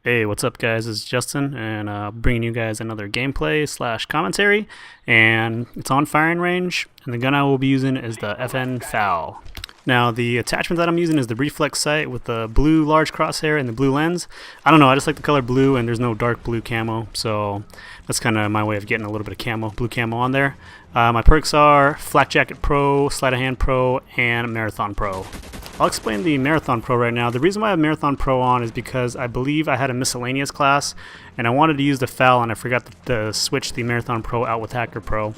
Hey, what's up, guys? It's Justin, and bringing you guys another gameplay slash commentary. And it's on firing range, and the gun I will be using is the FAL. Now, the attachment that I'm using is the reflex sight with the blue large crosshair and the blue lens. I don't know, I just like the color blue, and there's no dark blue camo, so that's kind of my way of getting a little bit of blue camo on there. My perks are Flak Jacket Pro, Sleight of Hand Pro, and Marathon Pro. I'll explain the Marathon Pro right now. The reason why I have Marathon Pro on is because I believe I had a miscellaneous class, and I wanted to use the FAL, and I forgot to switch the Marathon Pro out with Hacker Pro.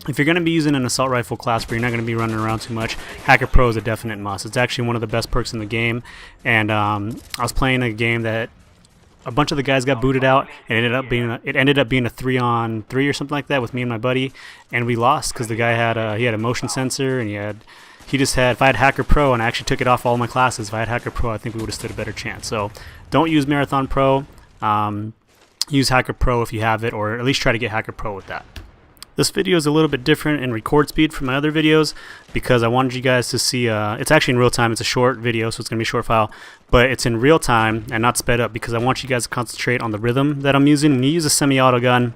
If you're going to be using an assault rifle class where you're not going to be running around too much, Hacker Pro is a definite must. It's actually one of the best perks in the game, and I was playing a game that a bunch of the guys got booted out, and it ended up being a 3-on-3 or something like that with me and my buddy, and we lost because the guy had a motion sensor, and if I had Hacker Pro, and I actually took it off all my classes, if I had Hacker Pro, I think we would have stood a better chance. So don't use Marathon Pro. Use Hacker Pro if you have it, or at least try to get Hacker Pro with that. This video is a little bit different in record speed from my other videos because I wanted you guys to see, it's actually in real time. It's a short video, so it's going to be a short file, but it's in real time and not sped up because I want you guys to concentrate on the rhythm that I'm using. When you use a semi-auto gun,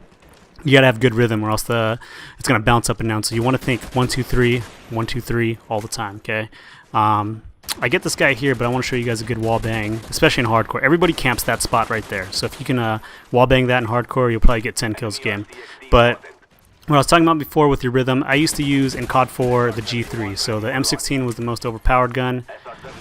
you gotta have good rhythm, or else it's gonna bounce up and down. So you want to think 1 2 3 1 2 3 all the time. Okay. I get this guy here, but I want to show you guys a good wall bang, especially in hardcore. Everybody camps that spot right there. So if you can wall bang that in hardcore, you'll probably get 10 kills a game. But what I was talking about before with your rhythm, I used to use in COD 4 the G3. So the M16 was the most overpowered gun,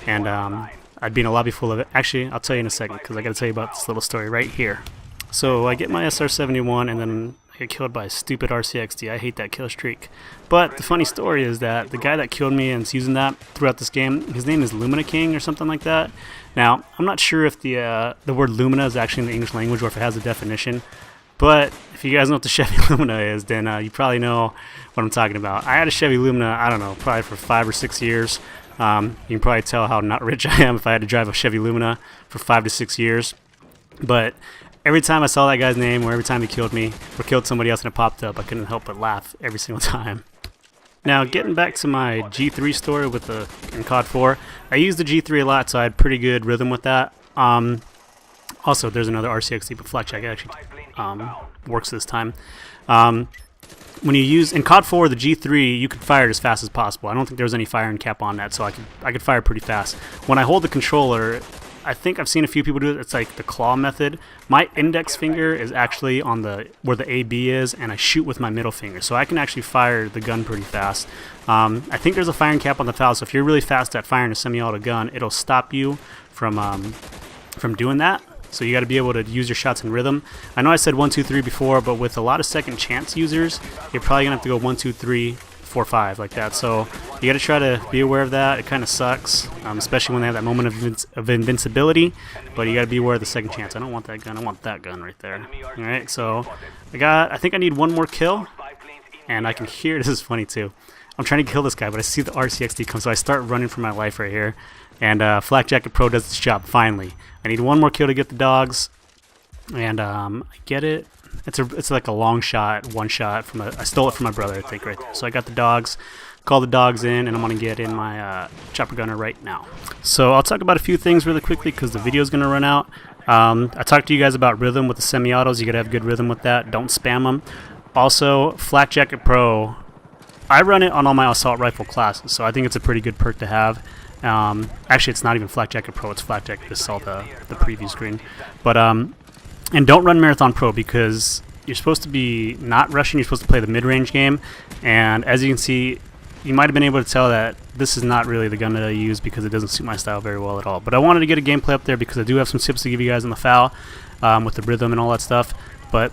and I'd be in a lobby full of it. Actually, I'll tell you in a second because I got to tell you about this little story right here. So I get my SR-71, and then I get killed by a stupid RCXD. I hate that kill streak. But the funny story is that the guy that killed me and is using that throughout this game, his name is Lumina King or something like that. Now, I'm not sure if the word Lumina is actually in the English language or if it has a definition. But if you guys know what the Chevy Lumina is, then you probably know what I'm talking about. I had a Chevy Lumina, I don't know, probably for 5 or 6 years. You can probably tell how not rich I am if I had to drive a Chevy Lumina for 5 to 6 years. But every time I saw that guy's name, or every time he killed me, or killed somebody else and it popped up, I couldn't help but laugh every single time. Now, getting back to my G3 story in COD 4, I used the G3 a lot, so I had pretty good rhythm with that. Also, there's another RCXD, but Flak Jacket actually works this time. When you use in COD 4 the G3, you could fire it as fast as possible. I don't think there was any firing cap on that, so I could fire pretty fast. When I hold the controller, I think I've seen a few people do it. It's like the claw method. My index finger is actually on where the AB is, and I shoot with my middle finger, so I can actually fire the gun pretty fast. I think there's a firing cap on the FAL, so if you're really fast at firing a semi-auto gun, it'll stop you from doing that. So you got to be able to use your shots in rhythm. I know I said 1 2 3 before, but with a lot of second chance users, you're probably gonna have to go 1 2 3 4 5 like that. So you got to try to be aware of that. It kind of sucks, especially when they have that moment of invincibility. But you got to be aware of the second chance. I don't want that gun. I want that gun right there. All right. So I think I need one more kill, and I can hear this is funny too. I'm trying to kill this guy, but I see the RCXD come, so I start running for my life right here. And Flak Jacket Pro does its job finally. I need one more kill to get the dogs, and I get it. It's like a long shot, one shot from I stole it from my brother, I think, right there. So I got the dogs, call the dogs in, and I'm gonna get in my chopper gunner right now. So I'll talk about a few things really quickly because the video's gonna run out. I talked to you guys about rhythm with the semi-autos. You gotta have good rhythm with that. Don't spam them. Also, Flak Jacket Pro, I run it on all my assault rifle classes, so I think it's a pretty good perk to have. Actually, it's not even Flak Jacket Pro, it's Flak Jacket. Just saw the preview screen. But and don't run Marathon Pro because you're supposed to be not rushing. You're supposed to play the mid-range game, and as you can see, you might have been able to tell that this is not really the gun that I use because it doesn't suit my style very well at all. But I wanted to get a gameplay up there because I do have some tips to give you guys on the FAL with the rhythm and all that stuff. But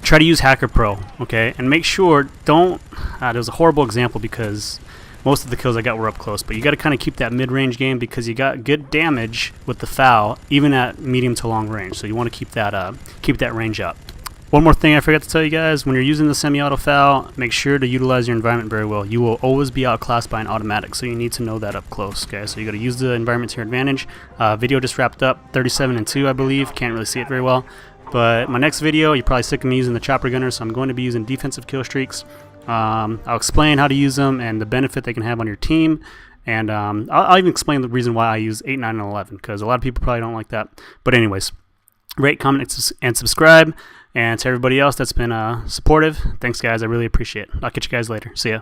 try to use Hacker Pro, okay? And make sure there was a horrible example because most of the kills I got were up close, but you got to kind of keep that mid-range game because you got good damage with the FAL, even at medium to long range. So you want to keep that range up. One more thing I forgot to tell you guys: when you're using the semi-auto FAL, make sure to utilize your environment very well. You will always be outclassed by an automatic, so you need to know that up close. Okay, so you got to use the environment to your advantage. Video just wrapped up, 37-2, I believe. Can't really see it very well, but my next video, you're probably sick of me using the chopper gunner, so I'm going to be using defensive kill streaks. I'll explain how to use them and the benefit they can have on your team, and I'll even explain the reason why I use 8, 9, and 11 because a lot of people probably don't like that. But anyways, rate, comment, and subscribe. And to everybody else that's been supportive, thanks guys, I really appreciate it. I'll catch you guys later. See ya.